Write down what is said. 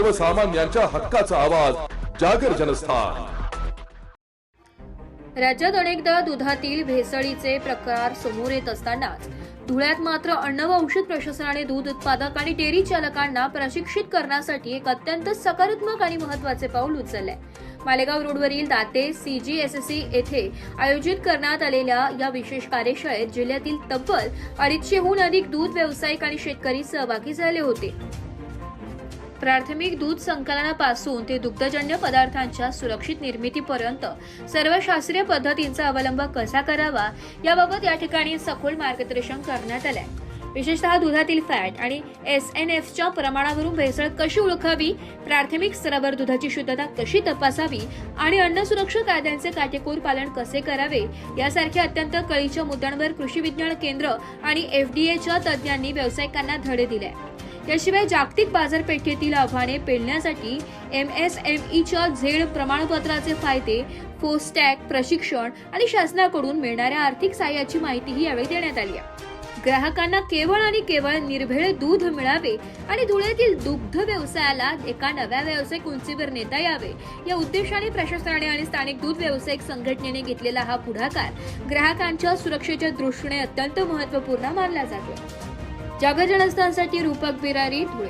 सर्वसामान्यांच्या हक्काचा आवाज जागर जनस्थान। राज्यात अनेकदा दुधातील भेसळीचे प्रकार समोर येत असतानाच धुळ्यात मात्र अन्न व औषध प्रशासनाने दूध उत्पादक आणि डेअरी चालकांना प्रशिक्षित करण्यासाठी एक अत्यंत सकारात्मक आणि महत्त्वाचे पाऊल उचलले। मालेगाव रोडवरील दाते CGSSC येथे आयोजित करण्यात आलेल्या या विशेष कार्यशाळेत जिल्ह्यातील तब्बल 250हून अधिक दूध व्यावसायिक आणि शेतकरी सहभागी झाले होते। प्राथमिक दूध संकलनापासून ते दुग्धजन्य पदार्थांच्या सुरक्षित निर्मितीपर्यंत सर्व शास्त्रीय पद्धतींचा अवलंब कसा करावा याबाबत या ठिकाणी सखोल मार्गदर्शन करण्यात आले। विशेषतः दुधातील फॅट आणि SNFच्या प्रमाणावरून भेसळ कशी ओळखावी, प्राथमिक स्तरावर दुधाची शुद्धता कशी तपासावी आणि अन्न सुरक्षा कायद्यांचे काटेकोर पालन कसे करावे यासारख्या अत्यंत कळीच्या मुद्द्यांवर कृषी विज्ञान केंद्र आणि FDAच्या तज्ज्ञांनी व्यावसायिकांना धडे दिले। याशिवाय जागतिक बाजारपेठेतील आव्हाने पेलण्यासाठी MSMEच्या झेड प्रमाणपत्राचे फायदे, फोस्टॅग प्रशिक्षण आणि शासनाकडून मिळणाऱ्या आर्थिक सहाय्याची माहितीही यावेळी देण्यात आली आहे। ग्राहकांना केवळ आणि केवळ निर्भेळ दूध मिळावे आणि धुळ्यातील दुग्ध व्यवसायाला एका नव्या व्यावसायिक उंचीवर नेता यावे या उद्देशाने प्रशासनाने आणि स्थानिक दूध व्यावसायिक संघटनेने घेतलेला हा पुढाकार ग्राहकांच्या सुरक्षेच्या दृष्टीने अत्यंत महत्त्वपूर्ण मानला जातो। जागर जनस्थानसाठी रूपक बिरारी, धुळे।